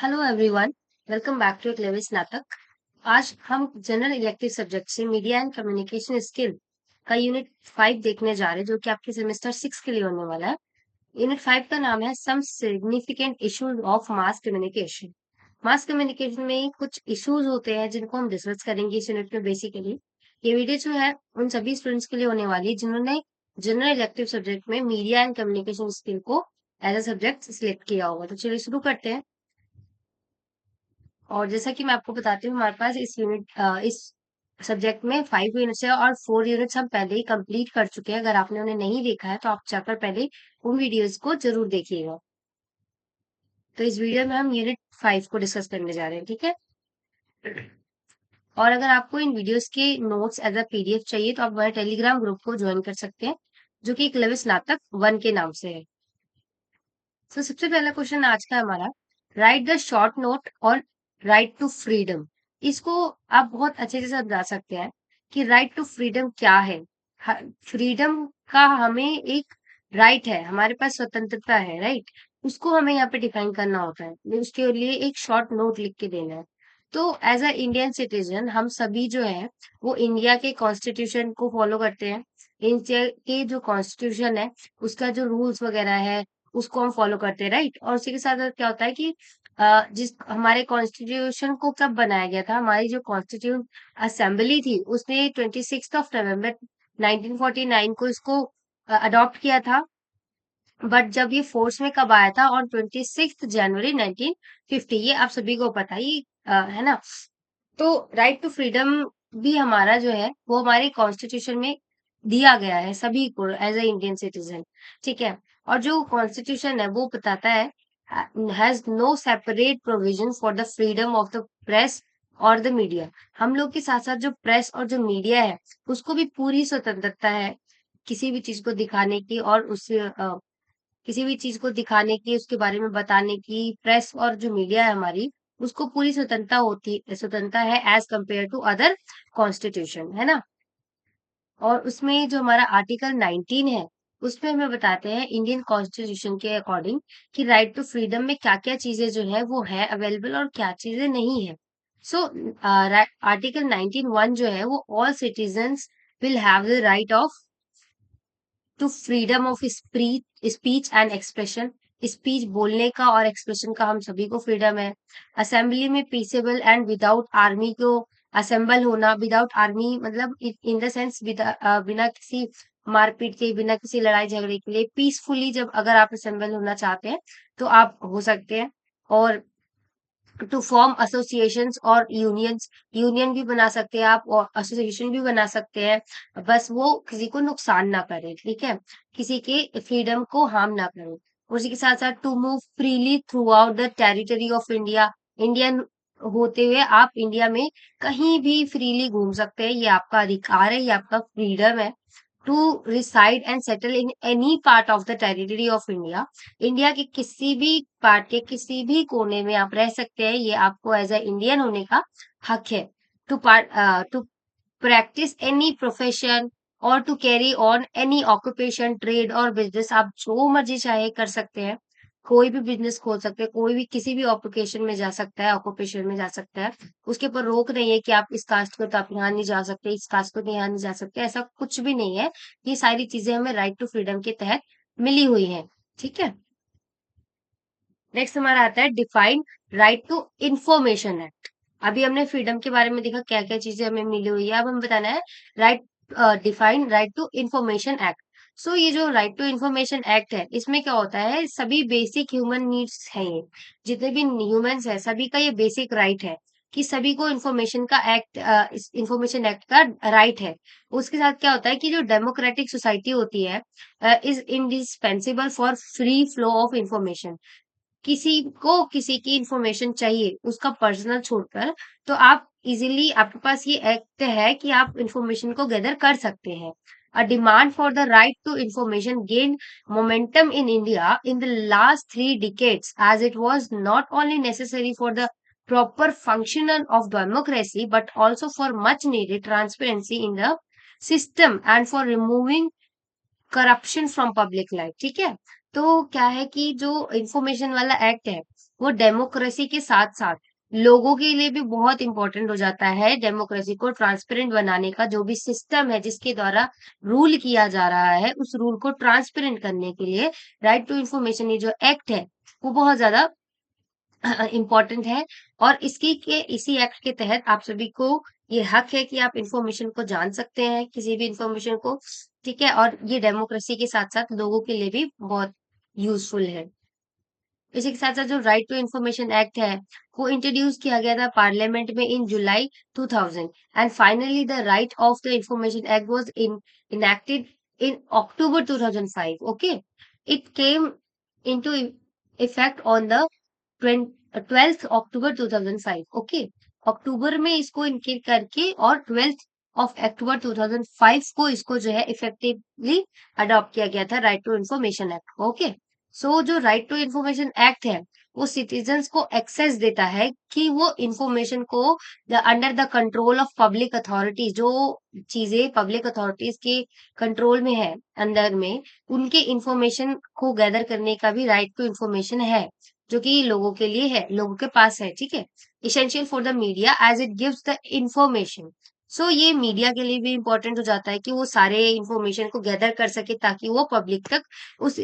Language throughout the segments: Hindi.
Hello everyone, welcome back to एक लेवल स्नातक। आज हम जनरल इलेक्टिव सब्जेक्ट से मीडिया एंड कम्युनिकेशन स्किल का यूनिट 5 देखने जा रहे हैं, जो कि आपके सेमेस्टर 6 के लिए होने वाला है। यूनिट 5 का नाम है some significant issues of mass communication. Mass communication में कुछ इश्यूज होते हैं जिनको हम डिस्कस करेंगे इस यूनिट में। बेसिकली ये वीडियो जो है उन सभी स्टूडेंट्स के लिए होने वाली है जिन्होंने जनरल इलेक्टिव सब्जेक्ट में मीडिया एंड कम्युनिकेशन स्किल को एज अ सब्जेक्ट सिलेक्ट किया होगा। तो चलिए शुरू करते हैं। और जैसा कि मैं आपको बताती हूँ, हमारे पास इस सब्जेक्ट में 5 यूनिट्स है और 4 यूनिट्स हम पहले ही कंप्लीट कर चुके हैं। अगर आपने उन्हें नहीं देखा है तो आप जाकर पहले उन वीडियोस को जरूर देखिएगा। तो इस वीडियो में हम यूनिट 5 को डिस्कस करने जा रहे हैं, ठीक है। और अगर आपको इन वीडियोस के नोट्स एज अ पीडीएफ चाहिए तो आप हमारे टेलीग्राम ग्रुप को ज्वाइन कर सकते हैं, जो कि एकलव्य स्नातक 1 के नाम से है। तो सबसे पहला क्वेश्चन आज का हमारा, राइट द शॉर्ट नोट और राइट टू फ्रीडम। इसको आप बहुत अच्छे से समझा सकते हैं कि राइट टू फ्रीडम क्या है। फ्रीडम का हमें एक राइट है, हमारे पास स्वतंत्रता है, राइट। उसको हमें यहाँ पे डिफाइन करना होता है, उसके लिए एक शॉर्ट नोट लिख के देना है। तो एज अ इंडियन सिटीजन हम सभी जो है वो इंडिया के कॉन्स्टिट्यूशन को फॉलो करते हैं। इंडिया के जो कॉन्स्टिट्यूशन है उसका जो रूल्स वगैरह है उसको हम फॉलो करते हैं, राइट। और उसी के साथ साथ क्या होता है कि जिस हमारे कॉन्स्टिट्यूशन को कब बनाया गया था, हमारी जो कॉन्स्टिट्यूट असेंबली थी उसने 26 नवंबर 1949 को इसको अडॉप्ट किया था। बट जब ये फोर्स में कब आया था, और 26 जनवरी 1950, ये आप सभी को पता ही है ना। तो राइट टू फ्रीडम भी हमारा जो है वो हमारे कॉन्स्टिट्यूशन में दिया गया है सभी को एज अ इंडियन सिटीजन, ठीक है। और जो कॉन्स्टिट्यूशन है वो बताता है has no separate provision for the freedom of the press और द मीडिया। हम लोग के साथ साथ जो प्रेस और जो मीडिया है उसको भी पूरी स्वतंत्रता है किसी भी चीज को दिखाने की, और किसी भी चीज को दिखाने की, उसके बारे में बताने की। प्रेस और जो मीडिया है हमारी, उसको पूरी स्वतंत्रता है as compare to other constitution, है ना। और उसमें जो हमारा आर्टिकल 19 है उसमें हमें बताते हैं इंडियन कॉन्स्टिट्यूशन के अकॉर्डिंग कि राइट टू फ्रीडम में क्या क्या चीजें जो है वो है अवेलेबल और क्या चीजें नहीं है। सो आर्टिकल 19(1) जो है वो all citizens will have the right of to freedom of speech and expression. Speech बोलने का और एक्सप्रेशन का हम सभी को फ्रीडम है। असेंबली में पीसेबल एंड विदाउट आर्मी को असेंबल होना, विदाउट आर्मी मतलब इन द सेंस बिना किसी मारपीट के, बिना किसी लड़ाई झगड़े के लिए पीसफुली जब अगर आप असेंबल होना चाहते हैं तो आप हो सकते हैं। और टू फॉर्म एसोसिएशंस और यूनियंस, यूनियन भी बना सकते हैं आप और एसोसिएशन भी बना सकते हैं, बस वो किसी को नुकसान ना करे, ठीक है, किसी के फ्रीडम को हार्म ना करे। उसी के साथ साथ to move freely throughout the territory of India. Indian होते हुए आप इंडिया में कहीं भी फ्रीली घूम सकते हैं, ये आपका अधिकार है, ये आपका फ्रीडम है। To reside and settle in any part of the territory of India. India के किसी भी पार्ट के किसी भी कोने में आप रह सकते हैं, ये आपको एज अ इंडियन होने का हक है। टू प्रैक्टिस एनी प्रोफेशन और to carry on any occupation, trade और बिजनेस, आप जो मर्जी चाहे कर सकते हैं। कोई भी बिजनेस खोल सकते हैं, कोई भी किसी भी ऑक्यूपेशन में जा सकता है, ऑक्यूपेशन में जा सकता है। उसके ऊपर रोक नहीं है कि आप इस कास्ट को तो आप यहाँ नहीं जा सकते, इस कास्ट को तो यहाँ नहीं जा सकते, ऐसा कुछ भी नहीं है। ये सारी चीजें हमें राइट टू फ्रीडम के तहत मिली हुई हैं, ठीक है। नेक्स्ट हमारा आता है define right to information act. अभी हमने फ्रीडम के बारे में देखा क्या क्या चीजें हमें मिली हुई है, अब हमें बताना है right define right to information act. So ये जो राइट टू इंफॉर्मेशन एक्ट है इसमें क्या होता है, सभी बेसिक ह्यूमन नीड्स है, ये जितने भी ह्यूमंस है सभी का ये बेसिक राइट है कि सभी को इंफॉर्मेशन का एक्ट, इंफॉर्मेशन एक्ट का राइट है। उसके साथ क्या होता है कि जो डेमोक्रेटिक सोसाइटी होती है is indispensable for free flow of information. किसी को किसी की इंफॉर्मेशन चाहिए उसका पर्सनल छोड़कर, तो आप इजीली, आपके पास ये एक्ट है कि आप इंफॉर्मेशन को गैदर कर सकते हैं। A demand for the right to information gain momentum in India in the last 3 decades as it was not only necessary for the proper function of democracy but also for much needed transparency in the system and for removing corruption from public life, ठीक है। तो क्या है कि जो इंफॉर्मेशन वाला एक्ट है, वो डेमोक्रेसी के साथ-साथ लोगों के लिए भी बहुत इम्पोर्टेंट हो जाता है। डेमोक्रेसी को ट्रांसपेरेंट बनाने का जो भी सिस्टम है, जिसके द्वारा रूल किया जा रहा है, उस रूल को ट्रांसपेरेंट करने के लिए राइट टू इंफॉर्मेशन ये जो एक्ट है, वो बहुत ज़्यादा इम्पोर्टेंट है। और इसी एक्ट के तहत आप सभी को ये हक है कि आप इंफॉर्मेशन को जान सकते हैं, किसी भी इंफॉर्मेशन को, ठीक है? और ये डेमोक्रेसी के साथ-साथ लोगों के लिए भी बहुत यूज़फुल है। इसी के साथ-साथ जो राइट टू इंफॉर्मेशन एक्ट है, वो इंट्रोड्यूस किया गया था पार्लियामेंट में in July 2000 and finally the right of the information act was enacted in October 2005, okay? It came into effect on the 12th October 2005, okay? अक्टूबर में इसको इनके करके और 12th ऑफ अक्टूबर 2005 को इसको जो है इफेक्टिवली अडॉप्ट किया गया था right to information act, okay? So जो राइट टू इंफॉर्मेशन एक्ट है, वो सिटीजन्स को एक्सेस देता है कि वो इंफॉर्मेशन को under the control of public authorities, जो चीजें पब्लिक अथॉरिटीज के कंट्रोल में है, अंदर में उनके इंफॉर्मेशन को गैदर करने का भी राइट टू इंफॉर्मेशन है, जो कि लोगों के लिए है, लोगों के पास है, ठीक है? Essential for the media as it gives the information. So ये मीडिया के लिए भी इंपॉर्टेंट हो जाता है कि वो सारे इंफॉर्मेशन को गैदर कर सके ताकि वो पब्लिक तक उस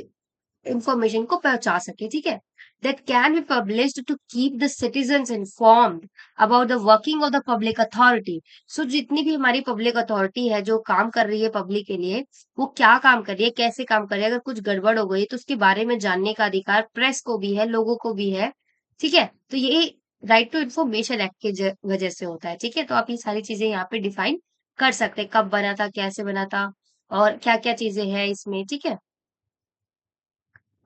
इंफॉर्मेशन को पहुंचा सके, ठीक है? That can be published to keep the citizens informed about the working of the public authority. So जितनी भी हमारी पब्लिक अथॉरिटी है जो काम कर रही है पब्लिक के लिए, वो क्या काम कर रही है, कैसे काम कर रही है, अगर कुछ गड़बड़ हो गई तो उसके बारे में जानने का अधिकार प्रेस को भी है, लोगों को भी है, ठीक है? तो ये राइट टू इंफॉर्मेशन एक्ट की वजह से होता है, ठीक है? तो आप ये सारी चीजें यहाँ पे डिफाइन कर सकते हैं, कब बना था, कैसे बना था, और क्या क्या चीजें हैं इसमें, ठीक है?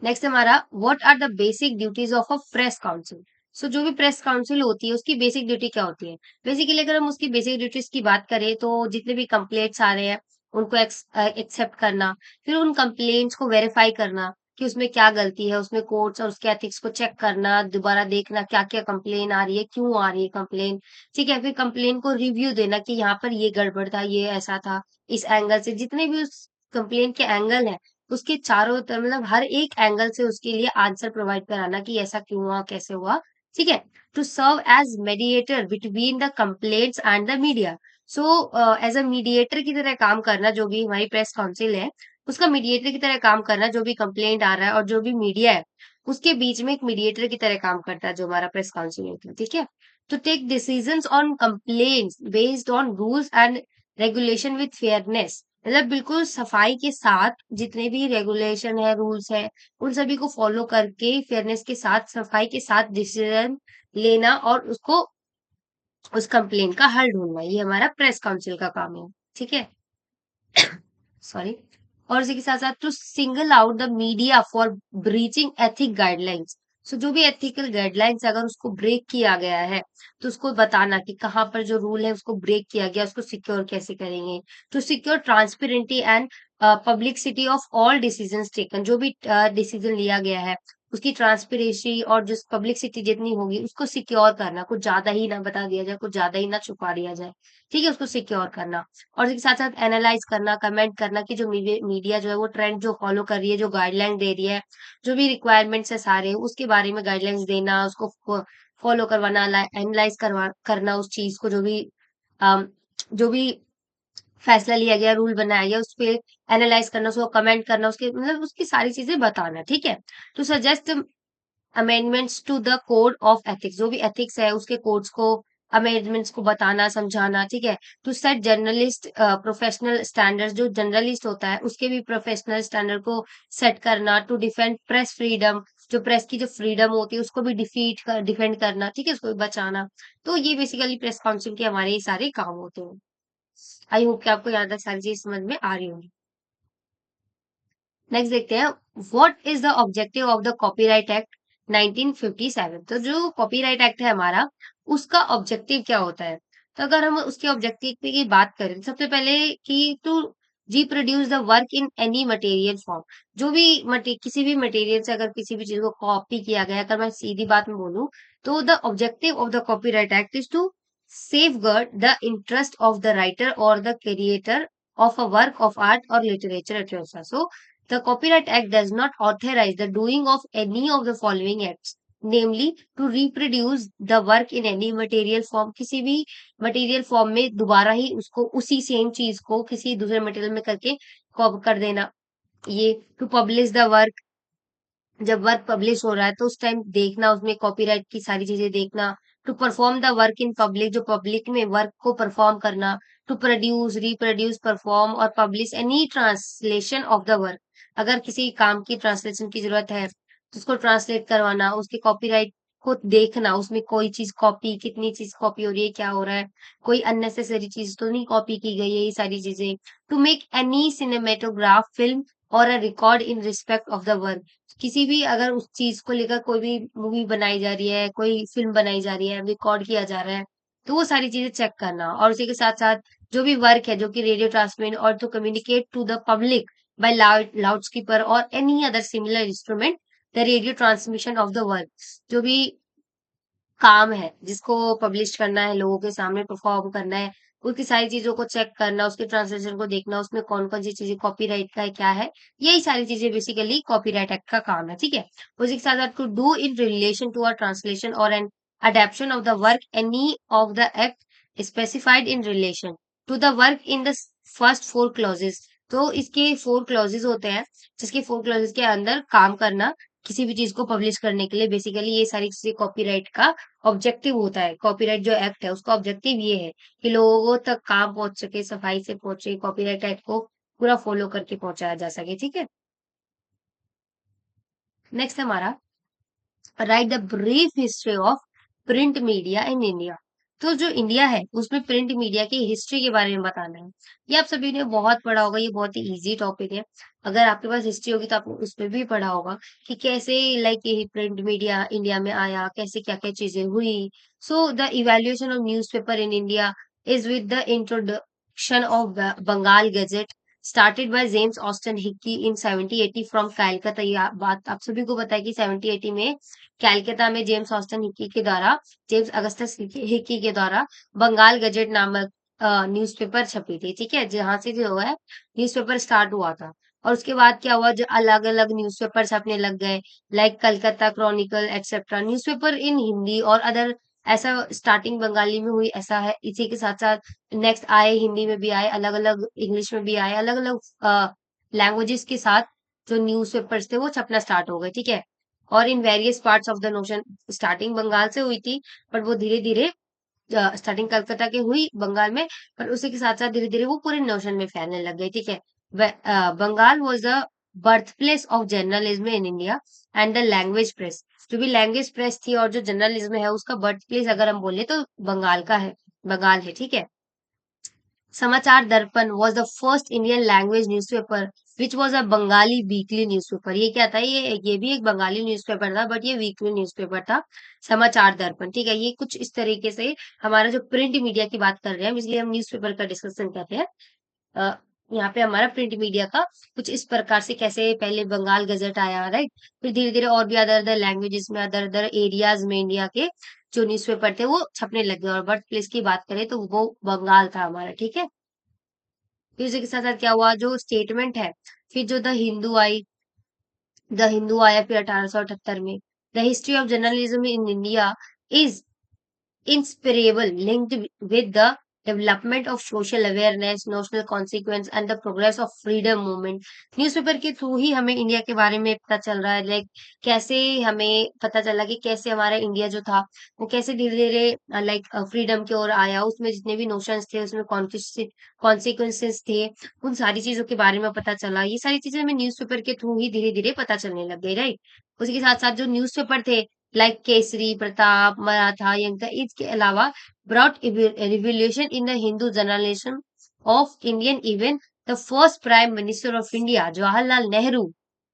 नेक्स्ट हमारा what are the basic duties of a press council. So जो भी प्रेस काउंसिल होती है उसकी बेसिक ड्यूटी क्या होती है? बेसिकली अगर हम उसकी बेसिक ड्यूटीज की बात करें तो जितने भी कंप्लेंट्स आ रहे हैं उनको एक्सेप्ट करना, फिर उन कंप्लेंट्स को वेरीफाई करना कि उसमें क्या गलती है, उसमें कोर्ट्स और उसके एथिक्स को चेक करना, दोबारा देखना क्या क्या कंप्लेन आ रही है, क्यों आ रही है कंप्लेन, ठीक है? फिर कंप्लेन को रिव्यू देना कि यहाँ पर ये गड़बड़ था, ये ऐसा था, इस एंगल से जितने भी उस कंप्लेन के एंगल है उसके चारों मतलब हर एक एंगल से उसके लिए आंसर प्रोवाइड कराना कि ऐसा क्यों हुआ, कैसे हुआ, ठीक है? To serve as mediator between the complaints and the media. So as a mediator की तरह काम करना, जो भी हमारी प्रेस काउंसिल है उसका मीडिएटर की तरह काम करना, जो भी कंप्लेंट आ रहा है और जो भी मीडिया है उसके बीच में एक मीडिएटर की तरह काम करता है जो हमारा प्रेस काउंसिल होता है, ठीक है? To take decisions on complaints based on rules and regulation with fairness, मतलब बिल्कुल सफाई के साथ जितने भी रेगुलेशन है, रूल्स है, उन सभी को फॉलो करके फेयरनेस के साथ, सफाई के साथ डिसीजन लेना और उसको उस कंप्लेंट का हल ढूंढना, ये हमारा प्रेस काउंसिल का काम है, ठीक है? सॉरी। और इसी के साथ-साथ to single out the media for breaching ethic guidelines. So जो भी एथिकल गाइडलाइंस अगर उसको ब्रेक किया गया है, तो उसको बताना कि कहाँ पर जो रूल है उसको ब्रेक किया गया, उसको सिक्योर कैसे करेंगे। To secure transparency and publicity of all decisions taken, जो भी डिसीजन लिया गया है, उसकी ट्रांसपेरेंसी और जो पब्लिसिटी जितनी होगी उसको सिक्योर करना, कुछ ज़्यादा ही ना बता दिया जाए, कुछ ज़्यादा ही ना छुपा दिया जाए, ठीक है? उसको सिक्योर करना। और इसके साथ-साथ एनालाइज़ करना, कमेंट करना कि जो मीडिया जो है वो ट्रेंड जो फ़ॉलो कर रही है, जो गाइडलाइन दे रही है, जो भी रिक्वायरमेंट्स है सारे, उसके बारे में गाइडलाइंस देना, उसको फ़ॉलो करवाना, एनालाइज़ करना उस चीज़ को, अम, जो भी फैसला लिया गया, रूल बनाया गया, उसपे एनालाइज़ करना, उसको कमेंट करना, उसके मतलब उसकी सारी चीज़ें बताना, ठीक है? To suggest amendments to the code of ethics, जो भी एथिक्स है उसके कोड्स को, अमेंडमेंट्स को बताना, समझाना, ठीक है? To set journalist professional standards, जो जर्नलिस्ट होता है उसके भी प्रोफेशनल स्टैंडर्ड को सेट करना। टू डिफेंड प्रेस फ्रीडम, जो प्रेस की जो फ्रीडम होती है उसको भी डिफेंड करना, ठीक है? उसको भी बचाना। तो ये बेसिकली प्रेस काउंसिल के हमारे ये सारे काम होते हैं। आई होप कि आपको यहाँ तक सारी चीज समझ में आ रही होंगी। नेक्स्ट देखते हैं, what is the objective of the copyright act 1957। तो जो कॉपीराइट एक्ट है हमारा, उसका ऑब्जेक्टिव क्या होता है? तो अगर हम उसके ऑब्जेक्टिव की बात करें, सबसे पहले कि to reproduce the work in any material form, जो भी किसी भी मटेरियल से अगर किसी भी चीज को कॉपी किया गया, अगर मैं सीधी बात में बोलूं, तो the objective of the copyright act is to safeguard the interest of the writer or the creator of a work of art or literature, etc. So The Copyright Act does not authorize the doing of any of the following acts, namely to reproduce the work in any material form, किसी भी मटेरियल फॉर्म में दोबारा ही उसको उसी सेम चीज को किसी दूसरे मटेरियल में करके कॉपी कर देना, ये टू पब्लिश द वर्क, जब वर्क पब्लिश हो रहा है तो उस टाइम देखना उसमें कॉपीराइट की सारी चीजें देखना, to perform the work in public, जो पब्लिक में वर्क को परफॉर्म करना, टू प्रोड्यूस रिप्रोड्यूस परफॉर्म और publish any translation of the work, अगर किसी काम की ट्रांसलेशन की जरूरत है तो उसको ट्रांसलेट करवाना, उसके कॉपीराइट को देखना, उसमें कोई चीज कॉपी, कितनी चीज कॉपी हो रही है, क्या हो रहा है, कोई अननेसेसरी चीज तो नहीं कॉपी की गई है, ये सारी चीजें, to make any cinematograph film और a record in respect of the work, किसी भी अगर उस चीज को लेकर कोई भी मूवी बनाई जा रही है, कोई फिल्म बनाई जा रही है, रिकॉर्ड किया जा रहा है, तो वो सारी चीजें चेक करना, और उसी के साथ साथ जो भी वर्क है जो कि रेडियो ट्रांसमिट और to communicate to the public by loud speaker और any other similar instrument the radio transmission of the work, जो भी काम है जिसको पब्लिश करना है, लोगों के सामने परफॉर्म करना है, उसकी सारी चीजों को चेक करना, उसके ट्रांसलेशन को देखना, उसमें कौन कौन सी चीजें कॉपीराइट का है, क्या है, यही सारी चीजें बेसिकली कॉपीराइट एक्ट का काम है, ठीक है। उसी के साथ साथ to do in relation to a translation और an adaptation of the work any of the act specified in relation to the work in the first four clauses, तो इसके फोर क्लॉजेस होते हैं, जिसके फोर क्लॉजेस के अंदर काम करना किसी भी चीज को पब्लिश करने के लिए, बेसिकली ये सारी चीजें कॉपीराइट का ऑब्जेक्टिव होता है, कॉपीराइट जो एक्ट है उसका ऑब्जेक्टिव ये है कि लोगों तक काम पहुंच सके, सफाई से पहुंचे, कॉपीराइट एक्ट को पूरा फॉलो करके पहुंचाया जा सके, ठीक है। नेक्स्ट हमारा right the brief history of print media in India, तो जो इंडिया है उसमें प्रिंट मीडिया की हिस्ट्री के बारे में बताना है। ये आप सभी ने बहुत पढ़ा होगा, ये बहुत ही इजी टॉपिक है, अगर आपके पास हिस्ट्री होगी तो आपने उसमें भी पढ़ा होगा कि कैसे लाइक ये प्रिंट मीडिया इंडिया में आया, कैसे क्या क्या चीजें हुई। So the evaluation of newspaper in India is with the introduction of Bengal gazette started by James Austin Hickey in 1780 from Calcutta, ये बात आप सभी को पता है कि 1780 में कैलकाता में जेम्स ऑस्टन हिकी के द्वारा, जेम्स अगस्टस हिकी के द्वारा बंगाल गजेट नामक न्यूज़पेपर छपी थी, ठीक है, जहां से जो है न्यूज़पेपर स्टार्ट हुआ था। और उसके बाद क्या हुआ, जो अलग अलग न्यूज़पेपर छपने लग गए, like Calcutta Chronicle etcetera, newspaper इन हिंदी और अदर, ऐसा स्टार्टिंग बंगाली में हुई, ऐसा है। इसी के साथ साथ नेक्स्ट आए, हिंदी में भी आए, अलग अलग इंग्लिश में भी आए, अलग अलग लैंग्वेजेस के साथ जो न्यूज़पेपर्स थे वो छपना स्टार्ट हो गए, ठीक है। और in various parts of the nation, starting Bengal से हुई थी, पर वो धीरे धीरे स्टार्टिंग कलकत्ता की हुई बंगाल में, पर उसी के साथ साथ धीरे धीरे वो पूरे नोशन में फैलने लग गई, ठीक है। Bengal was the birth place of journalism in India and the language press, जो भी लैंग्वेज प्रेस थी और जो जर्नलिज्म है उसका बर्थ प्लेस अगर हम बोले तो बंगाल का है, बंगाल है, ठीक है। समाचार दर्पण was the first Indian language newspaper which was a Bengali weekly newspaper, ये क्या था, ये भी एक बंगाली न्यूज़पेपर था, बट ये वीकली न्यूज़पेपर था। समाचार दर्पण, ठीक है, ये कुछ इस तरीके से हमारा जो प्रिंट मीडिया की बात कर रहे हैं, इसलिए हम न्यूज़पेपर का डिस्कशन कर रहे हैं। अ, यहाँ पे हमारा प्रिंट मीडिया का कुछ इस प्रकार से, कैसे पहले बंगाल गजट आया, राइट, फिर धीरे धीरे और भी अदर अदर लैंग्वेजेस में, अदर अदर एरियाज में इंडिया के जो न्यूज़पेपर थे वो छपने लग गए, और बर्थ प्लेस की बात करें तो वो बंगाल था हमारा, ठीक है। फिर उसी के साथ साथ क्या हुआ, जो स्टेटमेंट है, फिर जो the Hindu I, the Hindu आया फिर 1878 में। The history of journalism in India is inseparable linked with the development of social awareness, national consequence and the progress of freedom movement। Newspaper के थ्रू ही हमें इंडिया के बारे में पता चल रहा है, लाइक कैसे हमें पता चला कि कैसे हमारा इंडिया जो था वो कैसे धीरे धीरे लाइक फ्रीडम की ओर आया, उसमें जितने भी नोशंस थे उसमें कॉन्सिक्वेंसेस थे, उन सारी चीजों के बारे में पता चला, ये सारी चीजें हमें न्यूज़पेपर के थ्रू ही धीरे धीरे पता चलने लग गई, राइट। उसी के साथ साथ जो न्यूज़पेपर थे लाइक केसरी, प्रताप, मराठा, यंग, इसके अलावा brought revolution in the Hindu journalism of Indian even the first prime minister of India Jawaharlal Nehru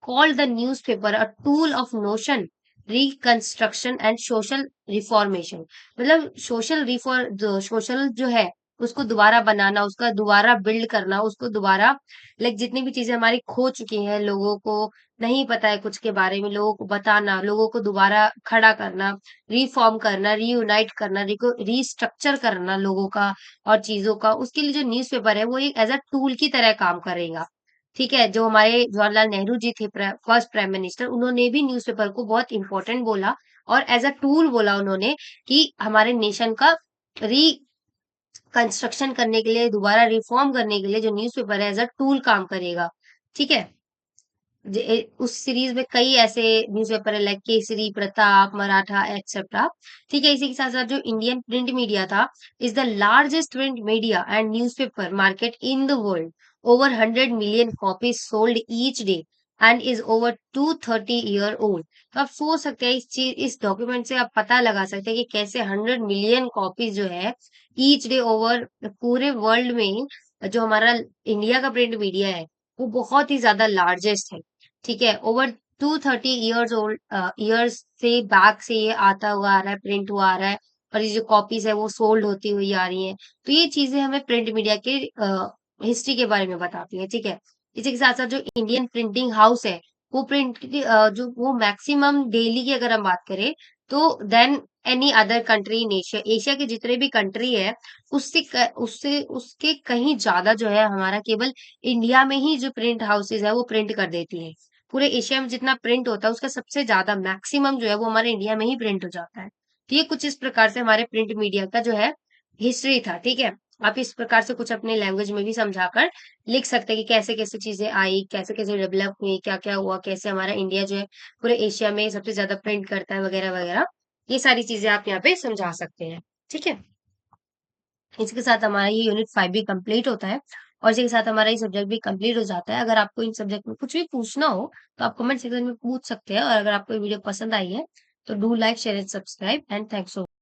called the newspaper a tool of notion reconstruction and social reformation, मतलब सोशल जो है उसको दोबारा बनाना, उसका दोबारा बिल्ड करना, उसको दोबारा लाइक जितनी भी चीजें हमारी खो चुकी हैं, लोगों को नहीं पता है कुछ के बारे में, लोगों को बताना, लोगों को दोबारा खड़ा करना, रिफॉर्म करना, रीयूनाइट करना, रीस्ट्रक्चर करना लोगों का और चीजों का, उसके लिए जो न्यूज़पेपर है वो एक एज अ टूल की तरह काम करेगा, ठीक है? जो हमारे जवाहरलाल नेहरू जी थे फर्स्ट प्राइम मिनिस्टर, उन्होंने भी न्यूज़पेपर को बहुत इम्पोर्टेंट बोला और एज़ अ टूल बोला उन्होंने कि हमारे नेशन का कंस्ट्रक्शन करने के लिए, दोबारा रिफ़ॉर्म करने के लिए जो न्यूज़पेपर है एज़ अ टूल काम करेगा। ठीक है? उस सीरीज़ में कई ऐसे न्यूज़पेपर है लाइक केसरी, प्रताप, मराठा एक्सेट्रा। ठीक है? इसी के साथ-साथ जो इंडियन प्रिंट मीडिया था is the largest print media and newspaper market in the world. Over 100 million copies sold each day and is over 230 year old. तो आप सोच सकते हैं इस डॉक्यूमेंट से आप पता लगा सकते हैं कि कैसे 100 मिलियन कॉपीज़ जो है ईच डे ओवर पूरे वर्ल्ड में जो हमारा इंडिया का प्रिंट मीडिया है, वो बहुत ही ज़्यादा लार्जेस्ट है। ठीक है? ओवर 230 इयर्स ओल्ड इयर्स से बैक से ये आता हुआ आ रहा है, प्रिंट हुआ आ रहा है और ये जो कॉपीज़ है वो सोल्ड होती हुई आ रही हैं। तो ये चीज़ें हमें प्रिंट मीडिया के हिस्ट्री के बारे में बताती हैं, ठीक है? इसी के साथ-साथ जो इंडियन प्रिंटिंग हाउस है, वो प्रिंट की जो वो मैक्सिमम डेली की अगर हम बात करें, तो than any other country in Asia Asia के जितने भी कंट्री है, उससे उसके कहीं ज़्यादा जो है हमारा केवल इंडिया में ही जो प्रिंट हाउसेज़ है, वो प्रिंट कर देती हैं। पूरे एशिया में जितना प्रिंट होता है, उसका सबसे ज़्यादा मैक्सिमम जो है, वो हमारे इंडिया में ही प्रिंट हो जाता है। तो ये कुछ इस प्रकार से हमारे प्रिंट मीडिया का जो है, हिस्ट्री था, ठीक है? आप इस प्रकार से कुछ अपने लैंग्वेज में भी समझाकर लिख सकते हैं कि कैसे-कैसे चीज़ें आई, कैसे-कैसे डेवलप हुई, क्या-क्या हुआ, कैसे हमारा इंडिया जो है, पूरे एशिया में सबसे ज़्यादा प्रिंट करता है, वगैरह-वगैरह। ये सारी चीज़ें आप यहाँ पे समझा सकते हैं, ठीक है? इसके साथ हमारा ये यूनिट 5 भी कंप्लीट होता है और इसी के साथ हमारा ये सब्जेक्ट भी कंप्लीट हो जाता है। अगर आपको इन सब्जेक्ट में कुछ भी पूछना हो, तो आप कमेंट सेक्शन में पूछ सकते हैं और अगर आपको ये वीडियो पसंद आई है, तो do like, share and subscribe and thanks for